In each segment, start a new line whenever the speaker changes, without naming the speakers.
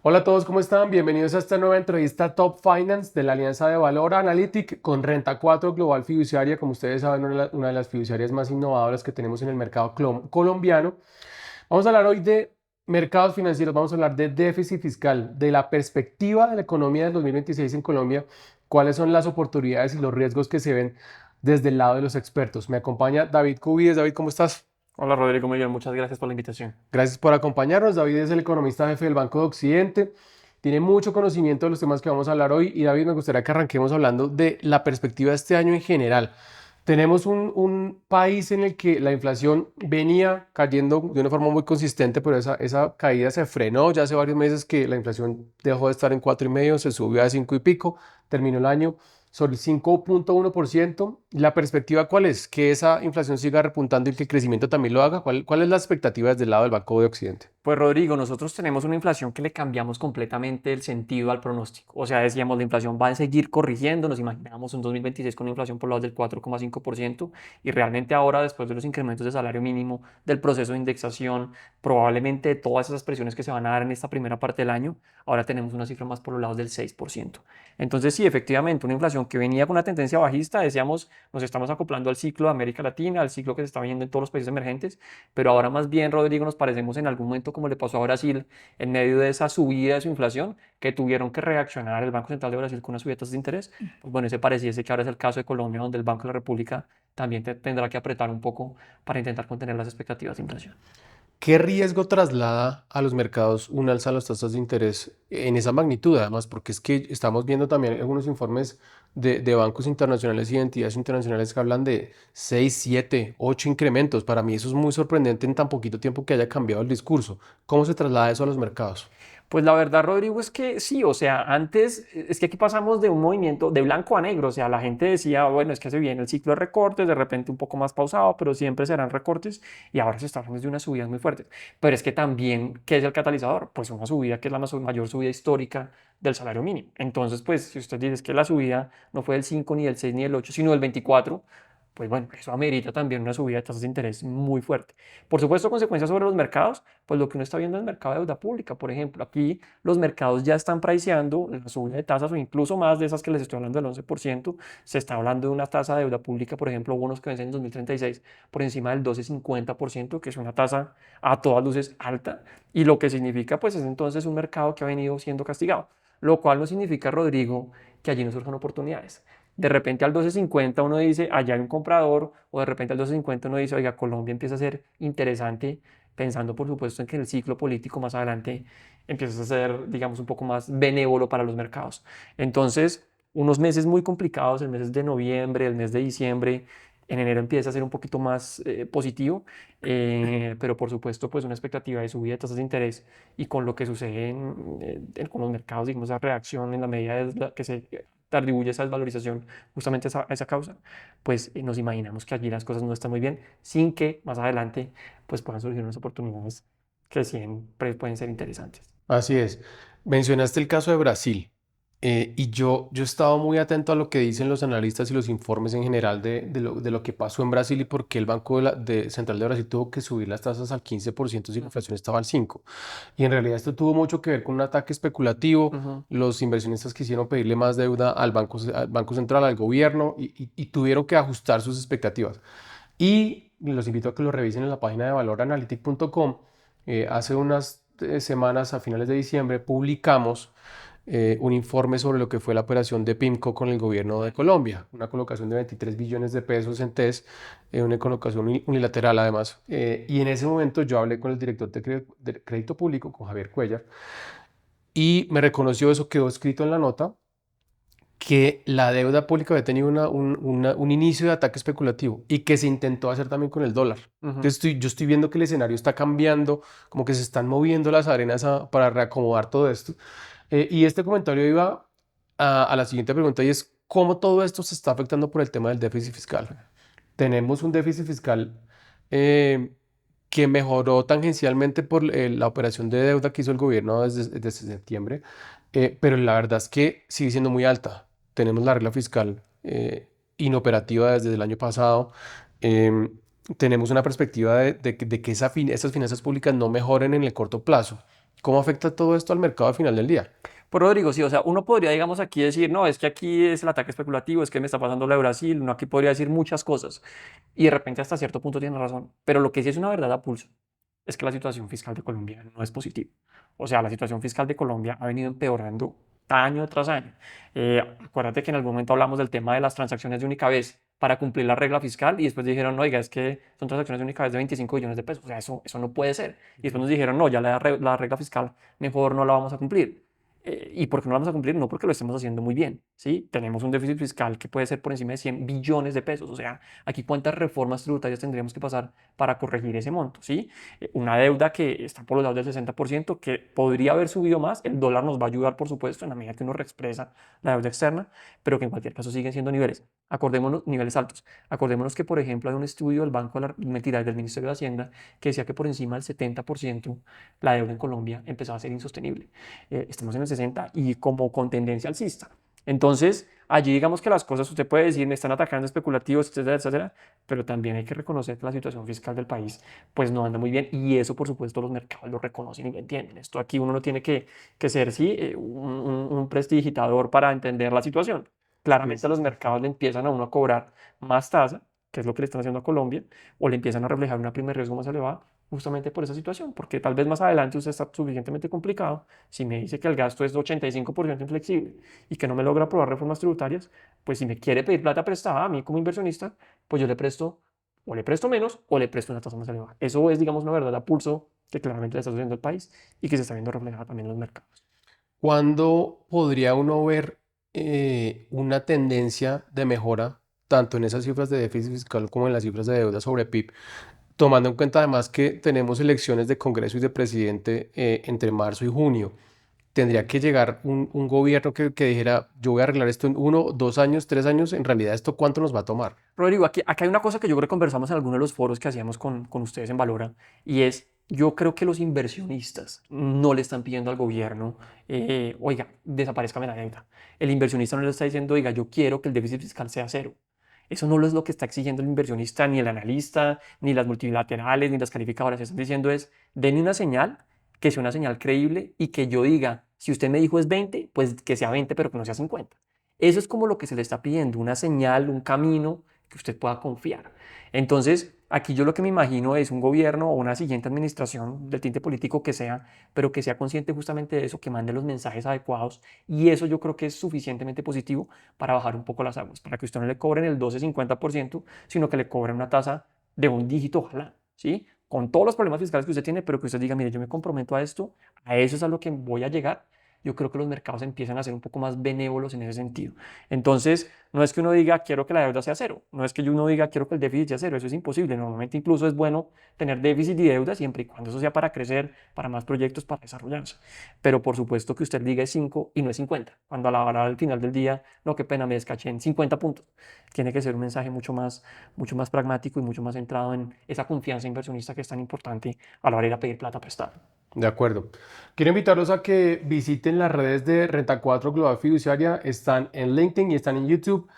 Hola a todos, ¿cómo están? Bienvenidos a esta nueva entrevista Top Finance de la Alianza de Valor Analytic con Renta 4 Global Fiduciaria. Como ustedes saben, una de las fiduciarias más innovadoras que tenemos en el mercado colombiano. Vamos a hablar hoy de mercados financieros, vamos a hablar de déficit fiscal, de la perspectiva de la economía del 2026 en Colombia, cuáles son las oportunidades y los riesgos que se ven desde el lado de los expertos. Me acompaña David Cubides. David, ¿cómo estás?
Hola Rodrigo Millón, muchas gracias por la invitación.
Gracias por acompañarnos. David es el economista jefe del Banco de Occidente. Tiene mucho conocimiento de los temas que vamos a hablar hoy y David, me gustaría que arranquemos hablando de la perspectiva de este año en general. Tenemos un país en el que la inflación venía cayendo de una forma muy consistente, pero esa caída se frenó ya hace varios meses que la inflación dejó de estar en 4,5, se subió a 5 y pico, terminó el año sobre el 5,1%. ¿La perspectiva cuál es? ¿Que esa inflación siga repuntando y que el crecimiento también lo haga? ¿Cuál es la expectativa desde el lado del Banco de Occidente?
Pues Rodrigo, nosotros tenemos una inflación que le cambiamos completamente el sentido al pronóstico. O sea, decíamos, la inflación va a seguir corrigiendo, nos imaginábamos un 2026 con una inflación por lo del 4,5% y realmente ahora, después de los incrementos de salario mínimo, del proceso de indexación, probablemente de todas esas presiones que se van a dar en esta primera parte del año, ahora tenemos una cifra más por los lados del 6%. Entonces, sí, efectivamente, una inflación que venía con una tendencia bajista, decíamos, nos estamos acoplando al ciclo de América Latina, al ciclo que se está viendo en todos los países emergentes, pero ahora más bien, Rodrigo, nos parecemos en algún momento como le pasó a Brasil en medio de esa subida de su inflación, que tuvieron que reaccionar el Banco Central de Brasil con una subida de tasas de interés. Pues bueno, ese pareciese que ahora es el caso de Colombia, donde el Banco de la República también tendrá que apretar un poco para intentar contener las expectativas de inflación.
¿Qué riesgo traslada a los mercados un alza a las tasas de interés en esa magnitud, además? Porque es que estamos viendo también algunos informes de bancos internacionales y de entidades internacionales que hablan de 6, 7, 8 incrementos. Para mí eso es muy sorprendente en tan poquito tiempo que haya cambiado el discurso. ¿Cómo se traslada eso a los mercados?
Pues la verdad, Rodrigo, es que sí, o sea, antes, es que aquí pasamos de un movimiento de blanco a negro, o sea, la gente decía, bueno, es que se viene el ciclo de recortes, de repente un poco más pausado, pero siempre serán recortes, y ahora se está hablando de unas subidas muy fuertes. Pero es que también, ¿qué es el catalizador? Pues una subida que es la mayor subida histórica del salario mínimo. Entonces, pues, si usted dice que la subida no fue del 5 ni del 6 ni del 8 sino del 24, pues bueno, eso amerita también una subida de tasas de interés muy fuerte. Por supuesto, consecuencias sobre los mercados, pues lo que uno está viendo en el mercado de deuda pública, por ejemplo, aquí los mercados ya están priceando la subida de tasas o incluso más de esas que les estoy hablando del 11%. Se está hablando de una tasa de deuda pública, por ejemplo, bonos que vencen en 2036 por encima del 12,50%, que es una tasa a todas luces alta, y lo que significa pues es entonces un mercado que ha venido siendo castigado, lo cual no significa, Rodrigo, que allí no surjan oportunidades. De repente al 12,50 uno dice, allá hay un comprador, o de repente al 12,50 uno dice, oiga, Colombia empieza a ser interesante, pensando por supuesto en que el ciclo político más adelante empieza a ser, digamos, un poco más benévolo para los mercados. Entonces, unos meses muy complicados, el mes de noviembre, el mes de diciembre, en enero empieza a ser un poquito más positivo, pero por supuesto, pues una expectativa de subida de tasas de interés y con lo que sucede con los mercados, digamos, esa reacción en la medida que se atribuye esa desvalorización justamente a esa causa, pues nos imaginamos que allí las cosas no están muy bien, sin que más adelante pues puedan surgir unas oportunidades que siempre pueden ser interesantes.
Así es. Mencionaste el caso de Brasil. Y yo he estado muy atento a lo que dicen los analistas y los informes en general de lo que pasó en Brasil y por qué el Banco Central de Brasil tuvo que subir las tasas al 15% si la inflación estaba al 5%. Y en realidad esto tuvo mucho que ver con un ataque especulativo.
Ujú.
Los inversionistas quisieron pedirle más deuda al Banco Central, al gobierno, y tuvieron que ajustar sus expectativas. Y los invito a que lo revisen en la página de valoranalytic.com. Hace unas semanas, a finales de diciembre, publicamos un informe sobre lo que fue la operación de PIMCO con el gobierno de Colombia, una colocación de 23 billones de pesos en TES, una colocación unilateral además. Y en ese momento yo hablé con el director de Crédito Público, con Javier Cuellar, y me reconoció, eso quedó escrito en la nota, que la deuda pública había tenido un inicio de ataque especulativo y que se intentó hacer también con el dólar.
Ujú.
Entonces yo estoy viendo que el escenario está cambiando, como que se están moviendo las arenas para reacomodar todo esto. Y este comentario iba a la siguiente pregunta y es, ¿cómo todo esto se está afectando por el tema del déficit fiscal? Tenemos un déficit fiscal eh, que mejoró tangencialmente por la operación de deuda que hizo el gobierno desde septiembre, pero la verdad es que sigue siendo muy alta. Tenemos la regla fiscal inoperativa desde el año pasado. em, Tenemos una perspectiva de que esas finanzas públicas no mejoren en el corto plazo. ¿Cómo afecta todo esto al mercado al final del día?
Pues Rodrigo, sí, o sea, uno podría, digamos, aquí decir, no, es que aquí es el ataque especulativo, es que me está pasando lo de Brasil, uno aquí podría decir muchas cosas y de repente hasta cierto punto tiene razón, pero lo que sí es una verdad a pulso es que la situación fiscal de Colombia no es positiva. O sea, la situación fiscal de Colombia ha venido empeorando año tras año. Acuérdate que en algún momento hablamos del tema de las transacciones de única vez para cumplir la regla fiscal y después dijeron, no, oiga, es que son transacciones de única vez de 25 billones de pesos. O sea, eso no puede ser. Y después nos dijeron, no, ya la regla fiscal mejor no la vamos a cumplir. ¿Y por qué no lo vamos a cumplir? No porque lo estemos haciendo muy bien, ¿sí? Tenemos un déficit fiscal que puede ser por encima de 100 billones de pesos. O sea, aquí cuántas reformas tributarias tendríamos que pasar para corregir ese monto, ¿sí? Una deuda que está por los lados del 60%, que podría haber subido más. El dólar nos va a ayudar, por supuesto, en la medida que uno reexpresa la deuda externa, pero que en cualquier caso siguen siendo niveles. Acordémonos, niveles altos. Acordémonos que, por ejemplo, hay un estudio del Banco de la Mentira, del Ministerio de Hacienda que decía que por encima del 70% la deuda en Colombia empezaba a ser insostenible. Estamos en el 60 y como con tendencia alcista. Entonces, allí digamos que las cosas, usted puede decir, me están atacando especulativos, etcétera, etcétera, pero también hay que reconocer que la situación fiscal del país pues no anda muy bien y eso por supuesto los mercados lo reconocen y lo entienden. Esto aquí uno no tiene que ser, sí, un prestidigitador para entender la situación.
Sí.
Claramente los mercados le empiezan a uno a cobrar más tasa, que es lo que le están haciendo a Colombia, o le empiezan a reflejar una prima de riesgo más elevada justamente por esa situación, porque tal vez más adelante usted está suficientemente complicado. Si me dice que el gasto es de 85% inflexible y que no me logra aprobar reformas tributarias, pues si me quiere pedir plata prestada a mí como inversionista, pues yo le presto o le presto menos o le presto una tasa más elevada. Eso es, digamos, una verdad a pulso que claramente le está sucediendo al país y que se está viendo reflejada también en los mercados.
¿Cuándo podría uno ver una tendencia de mejora tanto en esas cifras de déficit fiscal como en las cifras de deuda sobre PIB? Tomando en cuenta además que tenemos elecciones de Congreso y de presidente entre marzo y junio. Tendría que llegar un gobierno que dijera, yo voy a arreglar esto en 1, 2 años, 3 años. En realidad, ¿esto cuánto nos va a tomar?
Rodrigo, aquí hay una cosa que yo creo que conversamos en alguno de los foros que hacíamos con ustedes en Valora, y es, yo creo que los inversionistas no le están pidiendo al gobierno, oiga, desaparezca la deuda. El inversionista no le está diciendo, oiga, yo quiero que el déficit fiscal sea cero. Eso no es lo que está exigiendo el inversionista, ni el analista, ni las multilaterales, ni las calificadoras. Están diciendo es, denme una señal que sea una señal creíble y que yo diga, si usted me dijo es 20, pues que sea 20, pero que no sea 50. Eso es como lo que se le está pidiendo, una señal, un camino que usted pueda confiar. Entonces, aquí yo lo que me imagino es un gobierno o una siguiente administración del tinte político que sea, pero que sea consciente justamente de eso, que mande los mensajes adecuados y eso yo creo que es suficientemente positivo para bajar un poco las aguas, para que usted no le cobren el 12-50%, sino que le cobren una tasa de un dígito, ojalá, ¿sí? Con todos los problemas fiscales que usted tiene, pero que usted diga, mire, yo me comprometo a esto, a eso es a lo que voy a llegar. Yo creo que los mercados empiezan a ser un poco más benévolos en ese sentido. Entonces, no es que uno diga quiero que la deuda sea cero, no es que uno diga quiero que el déficit sea cero, eso es imposible. Normalmente incluso es bueno tener déficit y deuda siempre y cuando eso sea para crecer, para más proyectos, para desarrollarse. Pero por supuesto que usted diga es 5 y no es 50. Cuando a la hora al final del día, no, qué pena, me descaché en 50 puntos. Tiene que ser un mensaje mucho más pragmático y mucho más centrado en esa confianza inversionista que es tan importante a la hora de ir a pedir plata prestada.
De acuerdo. Quiero invitarlos a que visiten las redes de Renta 4 Global Fiduciaria. Están en LinkedIn y están en YouTube.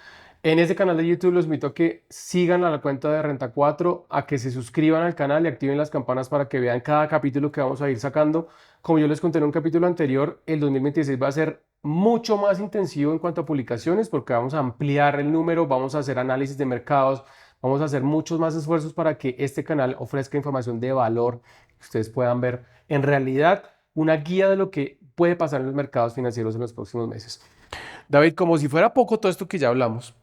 En ese canal de YouTube los invito a que sigan a la cuenta de Renta 4, a que se suscriban al canal y activen las campanas para que vean cada capítulo que vamos a ir sacando. Como yo les conté en un capítulo anterior, el 2026 va a ser mucho más intensivo en cuanto a publicaciones porque vamos a ampliar el número, vamos a hacer análisis de mercados, vamos a hacer muchos más esfuerzos para que este canal ofrezca información de valor que ustedes puedan ver en realidad una guía de lo que puede pasar en los mercados financieros en los próximos meses. David, como si fuera poco todo esto que ya hablamos,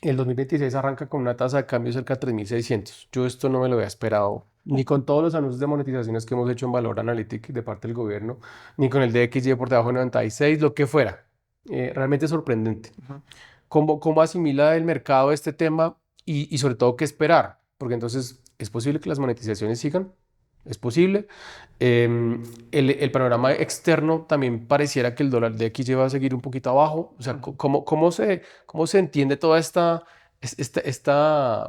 el 2026 arranca con una tasa de cambio cerca de 3.600. Yo esto no me lo había esperado, ni con todos los anuncios de monetizaciones que hemos hecho en Valor Analytics de parte del gobierno, ni con el DXY por debajo de 96, lo que fuera. Realmente sorprendente.
Uh -huh.
¿Cómo asimila el mercado este tema y sobre todo qué esperar? Porque entonces, ¿es posible que las monetizaciones sigan? ¿Es posible? El panorama externo también pareciera que el dólar de X va a seguir un poquito abajo. O sea, ¿cómo se entiende toda esta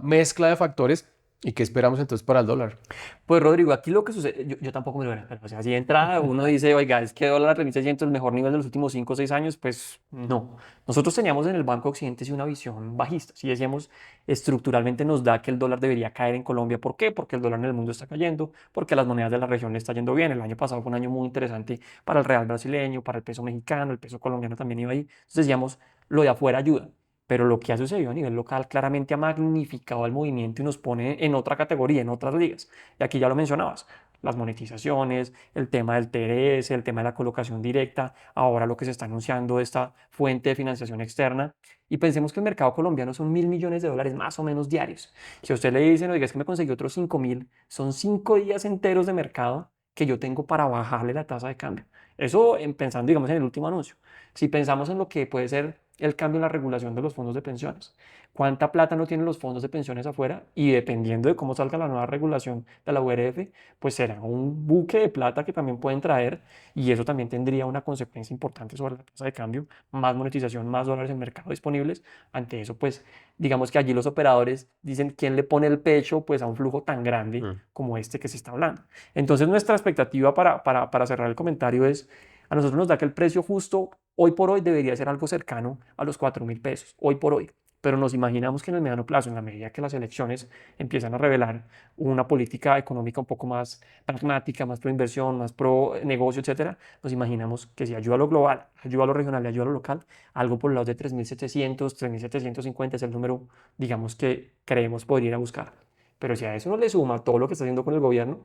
mezcla de factores ¿Y qué esperamos entonces para el dólar?
Pues Rodrigo, aquí lo que sucede, yo tampoco me lo veo, pero o sea, si de entrada uno dice, oiga, es que dólar a 1.600 el mejor nivel de los últimos 5 o 6 años, pues no. Nosotros teníamos en el Banco Occidente sí una visión bajista, sí decíamos, estructuralmente nos da que el dólar debería caer en Colombia. ¿Por qué? Porque el dólar en el mundo está cayendo, porque las monedas de la región le está yendo bien. El año pasado fue un año muy interesante para el real brasileño, para el peso mexicano, el peso colombiano también iba ahí. Entonces decíamos, lo de afuera ayuda. Pero lo que ha sucedido a nivel local claramente ha magnificado el movimiento y nos pone en otra categoría, en otras ligas. Y aquí ya lo mencionabas, las monetizaciones, el tema del TRS, el tema de la colocación directa, ahora lo que se está anunciando, esta fuente de financiación externa. Y pensemos que el mercado colombiano son 1.000 millones de dólares más o menos diarios. Si a usted le dicen, oiga, es que me conseguí otros 5.000, son 5 días enteros de mercado que yo tengo para bajarle la tasa de cambio. Eso pensando, digamos, en el último anuncio. Si pensamos en lo que puede ser el cambio en la regulación de los fondos de pensiones, cuánta plata no tienen los fondos de pensiones afuera y dependiendo de cómo salga la nueva regulación de la URF, pues será un buque de plata que también pueden traer y eso también tendría una consecuencia importante sobre la tasa de cambio, más monetización, más dólares en mercado disponibles. Ante eso, pues digamos que allí los operadores dicen quién le pone el pecho pues a un flujo tan grande
Mm.
como este que se está hablando. Entonces nuestra expectativa para cerrar el comentario es, a nosotros nos da que el precio justo hoy por hoy debería ser algo cercano a los 4.000 pesos, hoy por hoy. Pero nos imaginamos que en el mediano plazo, en la medida que las elecciones empiezan a revelar una política económica un poco más pragmática, más pro inversión, más pro negocio, etcétera, nos imaginamos que si ayuda a lo global, ayuda a lo regional y ayuda a lo local, algo por los lados de 3.700, 3.750 es el número, digamos, que creemos podría ir a buscar. Pero si a eso no le suma todo lo que está haciendo con el gobierno,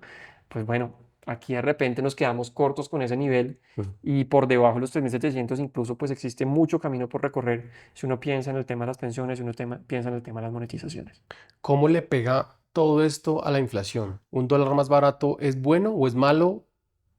pues bueno, aquí de repente nos quedamos cortos con ese nivel
Mm.
y por debajo de los 3.700 incluso pues existe mucho camino por recorrer si uno piensa en el tema de las pensiones, si uno piensa en el tema de las monetizaciones.
¿Cómo le pega todo esto a la inflación? ¿Un dólar más barato es bueno o es malo?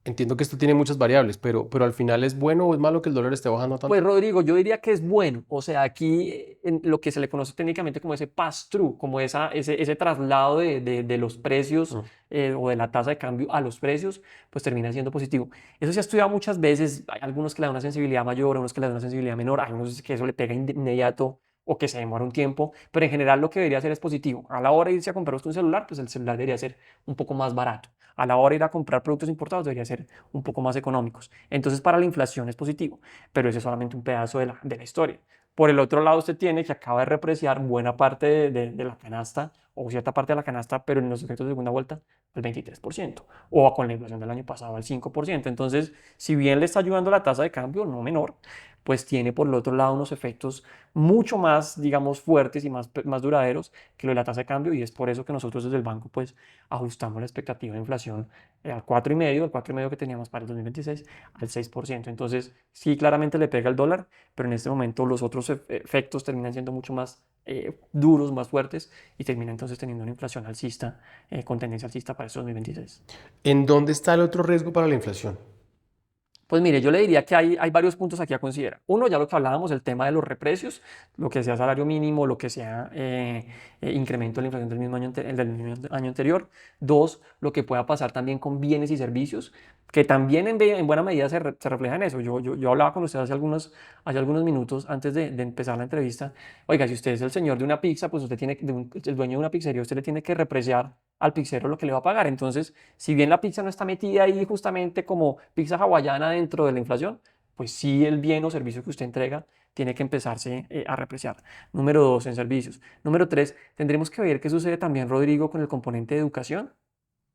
Entiendo que esto tiene muchas variables, pero al final ¿es bueno o es malo que el dólar esté bajando
Pues
tanto?
Rodrigo, yo diría que es bueno, o sea, aquí en lo que se le conoce técnicamente como ese pass-through, como ese traslado de los precios
Mm.
o de la tasa de cambio a los precios, pues termina siendo positivo. Eso se ha estudiado muchas veces, hay algunos que le dan una sensibilidad mayor, otros que le dan una sensibilidad menor, hay unos que eso le pega inmediato o que se demora un tiempo, pero en general lo que debería hacer es positivo. A la hora de irse a comprar usted un celular, pues el celular debería ser un poco más barato. A la hora de ir a comprar productos importados debería ser un poco más económicos. Entonces, para la inflación es positivo, pero ese es solamente un pedazo de la historia. Por el otro lado, usted tiene que acaba de repreciar buena parte de la canasta o cierta parte de la canasta, pero en los efectos de segunda vuelta al 23%, o con la inflación del año pasado al 5%. Entonces, si bien le está ayudando la tasa de cambio, no menor, pues tiene por el otro lado unos efectos mucho más, digamos, fuertes y más duraderos que lo de la tasa de cambio, y es por eso que nosotros desde el banco pues ajustamos la expectativa de inflación al 4,5, el 4,5 que teníamos para el 2026 al 6%. Entonces, sí, claramente le pega el dólar, pero en este momento los otros efectos terminan siendo mucho más duros, más fuertes, y termina entonces teniendo una inflación alcista, con tendencia alcista para este 2026.
¿En dónde está el otro riesgo para la inflación?
Pues mire, yo le diría que hay varios puntos aquí a considerar. Uno, ya lo que hablábamos, el tema de los reprecios, lo que sea salario mínimo, lo que sea incremento de la inflación del mismo del mismo año anterior. Dos, lo que pueda pasar también con bienes y servicios, que también en buena medida se refleja en eso. Yo hablaba con usted hace algunos minutos antes de empezar la entrevista. Oiga, si usted es el señor de una pizza, pues usted tiene, el dueño de una pizzería, usted le tiene que repreciar al pizzero lo que le va a pagar. Entonces, si bien la pizza no está metida ahí justamente como pizza hawaiana dentro de la inflación, pues sí el bien o servicio que usted entrega tiene que empezarse a repreciar. Número dos, en servicios. Número tres, tendremos que ver qué sucede también, Rodrigo, con el componente de educación,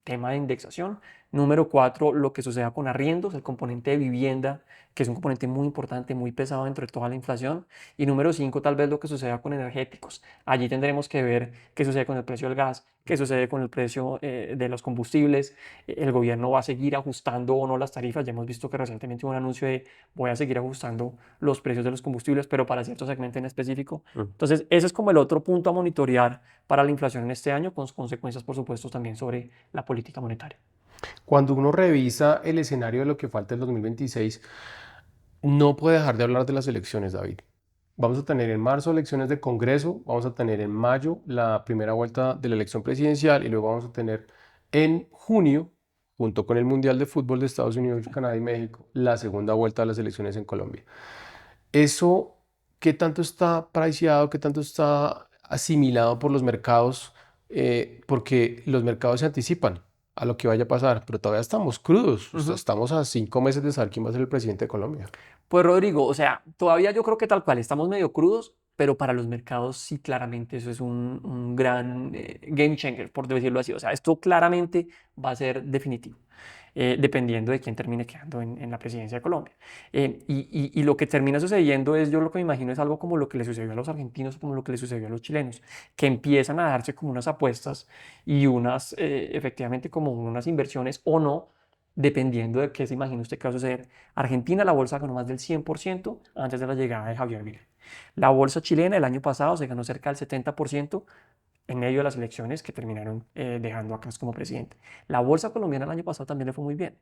tema de indexación. Número cuatro, lo que suceda con arriendos, el componente de vivienda, que es un componente muy importante, muy pesado dentro de toda la inflación. Y número cinco, tal vez lo que suceda con energéticos. Allí tendremos que ver qué sucede con el precio del gas, qué sucede con el precio de los combustibles. El gobierno va a seguir ajustando o no las tarifas. Ya hemos visto que recientemente hubo un anuncio de voy a seguir ajustando los precios de los combustibles, pero para cierto segmento en específico.
Mm.
Entonces, ese es como el otro punto a monitorear para la inflación en este año, con consecuencias, por supuesto, también sobre la política monetaria.
Cuando uno revisa el escenario de lo que falta el 2026, no puede dejar de hablar de las elecciones, David. Vamos a tener en marzo elecciones de Congreso, vamos a tener en mayo la primera vuelta de la elección presidencial y luego vamos a tener en junio, junto con el Mundial de Fútbol de Estados Unidos, Canadá y México, la segunda vuelta de las elecciones en Colombia. Eso, ¿qué tanto está priceado, qué tanto está asimilado por los mercados? porque los mercados se anticipan a lo que vaya a pasar, pero todavía estamos crudos,
Ujú.
estamos a 5 meses de saber quién va a ser el presidente de Colombia.
Pues Rodrigo, o sea, todavía yo creo que tal cual estamos medio crudos, pero para los mercados sí claramente eso es un gran game changer, por decirlo así. O sea, esto claramente va a ser definitivo, dependiendo de quién termine quedando en la presidencia de Colombia. Y lo que termina sucediendo es, yo lo que me imagino es algo como lo que le sucedió a los argentinos, como lo que le sucedió a los chilenos, que empiezan a darse como unas apuestas y unas, efectivamente, como unas inversiones o no, dependiendo de qué se imagina usted que va a suceder. Argentina, la bolsa ganó más del 100% antes de la llegada de Javier Milei. La bolsa chilena el año pasado se ganó cerca del 70% en medio de las elecciones que terminaron dejando a Kast como presidente. La bolsa colombiana el año pasado también le fue muy bien.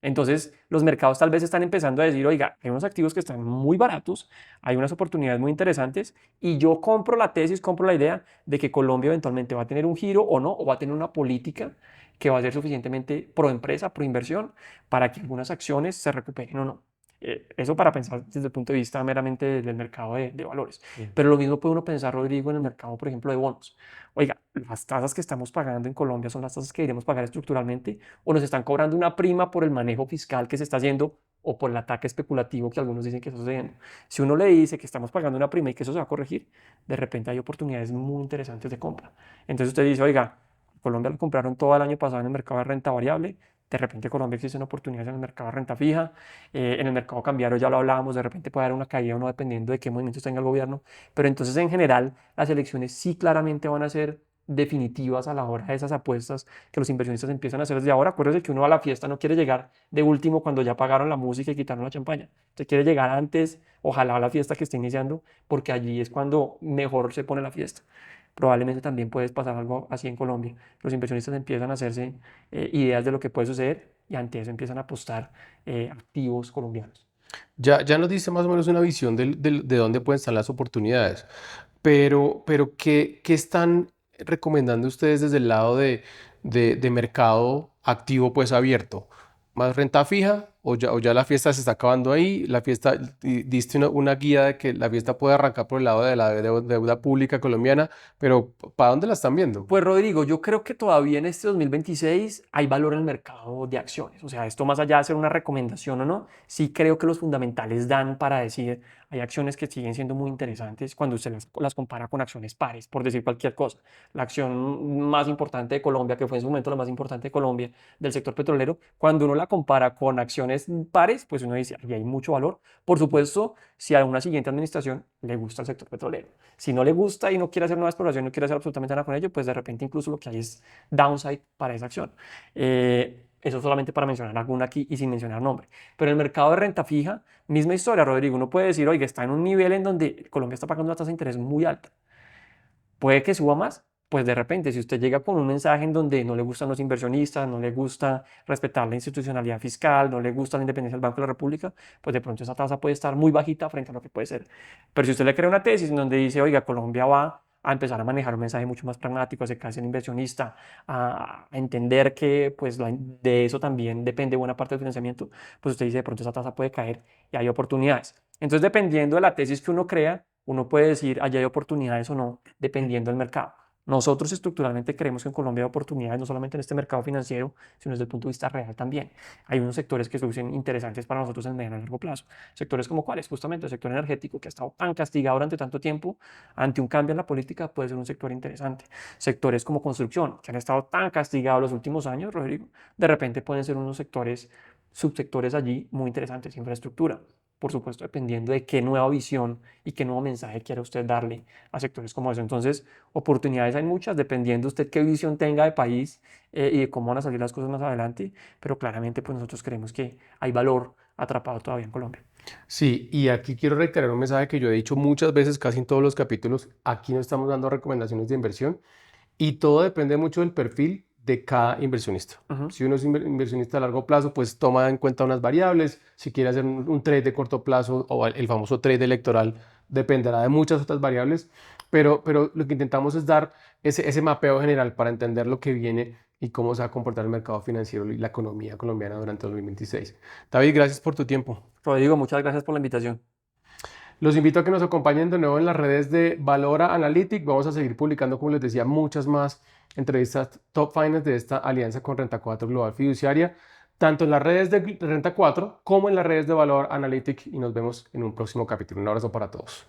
Entonces, los mercados tal vez están empezando a decir, oiga, hay unos activos que están muy baratos, hay unas oportunidades muy interesantes y yo compro la tesis, compro la idea de que Colombia eventualmente va a tener un giro o no, o va a tener una política que va a ser suficientemente pro empresa, pro inversión, para que algunas acciones se recuperen o no. Eso para pensar desde el punto de vista meramente del mercado de valores.
Mm.
Pero lo mismo puede uno pensar, Rodrigo, en el mercado, por ejemplo, de bonos. Oiga, las tasas que estamos pagando en Colombia son las tasas que iremos pagar estructuralmente o nos están cobrando una prima por el manejo fiscal que se está haciendo o por el ataque especulativo que algunos dicen que está sucediendo. Si uno le dice que estamos pagando una prima y que eso se va a corregir, de repente hay oportunidades muy interesantes de compra. Entonces usted dice, oiga, Colombia lo compraron todo el año pasado en el mercado de renta variable, de repente Colombia existen oportunidades en el mercado de renta fija, en el mercado cambiario ya lo hablábamos, de repente puede haber una caída o no dependiendo de qué movimientos tenga el gobierno, pero entonces en general las elecciones sí claramente van a ser definitivas a la hora de esas apuestas que los inversionistas empiezan a hacer desde ahora. Acuérdense que uno a la fiesta no quiere llegar de último cuando ya pagaron la música y quitaron la champaña. Usted quiere llegar antes, ojalá a la fiesta que esté iniciando, porque allí es cuando mejor se pone la fiesta. Probablemente también puede pasar algo así en Colombia. Los inversionistas empiezan a hacerse ideas de lo que puede suceder y ante eso empiezan a apostar activos colombianos.
Ya nos dice más o menos una visión de dónde pueden estar las oportunidades, pero ¿qué están recomendando ustedes desde el lado de mercado activo pues abierto? ¿Más renta fija o ya la fiesta se está acabando ahí? La fiesta, diste una guía de que la fiesta puede arrancar por el lado de la deuda pública colombiana, pero ¿para dónde la están viendo?
Pues Rodrigo, yo creo que todavía en este 2026 hay valor en el mercado de acciones. O sea, esto más allá de ser una recomendación o no, sí creo que los fundamentales dan para decir, hay acciones que siguen siendo muy interesantes cuando usted las compara con acciones pares, por decir cualquier cosa. La acción más importante de Colombia, que fue en su momento la más importante de Colombia, del sector petrolero, cuando uno la compara con acciones pares, pues uno dice, ahí hay mucho valor. Por supuesto, si a una siguiente administración le gusta el sector petrolero. Si no le gusta y no quiere hacer nueva exploración, no quiere hacer absolutamente nada con ello, pues de repente incluso lo que hay es downside para esa acción. Eso solamente para mencionar alguna aquí y sin mencionar nombre. Pero el mercado de renta fija, misma historia, Rodrigo. Uno puede decir, oiga, está en un nivel en donde Colombia está pagando una tasa de interés muy alta. Puede que suba más. Pues de repente, si usted llega con un mensaje en donde no le gustan los inversionistas, no le gusta respetar la institucionalidad fiscal, no le gusta la independencia del Banco de la República, pues de pronto esa tasa puede estar muy bajita frente a lo que puede ser. Pero si usted le crea una tesis en donde dice, oiga, Colombia va a empezar a manejar un mensaje mucho más pragmático, a acercarse al inversionista, a entender que pues de eso también depende buena parte del financiamiento, pues usted dice, de pronto esa tasa puede caer y hay oportunidades. Entonces, dependiendo de la tesis que uno crea, uno puede decir, allá hay oportunidades o no, dependiendo del mercado. Nosotros estructuralmente creemos que en Colombia hay oportunidades, no solamente en este mercado financiero, sino desde el punto de vista real también. Hay unos sectores que son interesantes para nosotros en mediano y largo plazo. Sectores como cuáles, justamente el sector energético, que ha estado tan castigado durante tanto tiempo, ante un cambio en la política puede ser un sector interesante. Sectores como construcción, que han estado tan castigados los últimos años, Rodrigo, de repente pueden ser unos sectores, subsectores allí muy interesantes. Infraestructura, por supuesto, dependiendo de qué nueva visión y qué nuevo mensaje quiera usted darle a sectores como eso. Entonces, oportunidades hay muchas, dependiendo usted qué visión tenga de país y de cómo van a salir las cosas más adelante, pero claramente pues nosotros creemos que hay valor atrapado todavía en Colombia.
Sí, y aquí quiero reiterar un mensaje que yo he dicho muchas veces, casi en todos los capítulos. Aquí no estamos dando recomendaciones de inversión. Y todo depende mucho del perfil de cada inversionista.
Ujú.
Si uno es inversionista a largo plazo, pues toma en cuenta unas variables. Si quiere hacer un trade de corto plazo o el famoso trade electoral, dependerá de muchas otras variables. Pero lo que intentamos es dar ese mapeo general para entender lo que viene y cómo se va a comportar el mercado financiero y la economía colombiana durante 2026. David, gracias por tu tiempo.
Rodrigo, muchas gracias por la invitación.
Los invito a que nos acompañen de nuevo en las redes de Valora Analytic. Vamos a seguir publicando, como les decía, muchas más entrevistas top finance de esta alianza con Renta 4 Global Fiduciaria, tanto en las redes de Renta 4 como en las redes de Valor Analytic. Y nos vemos en un próximo capítulo. Un abrazo para todos.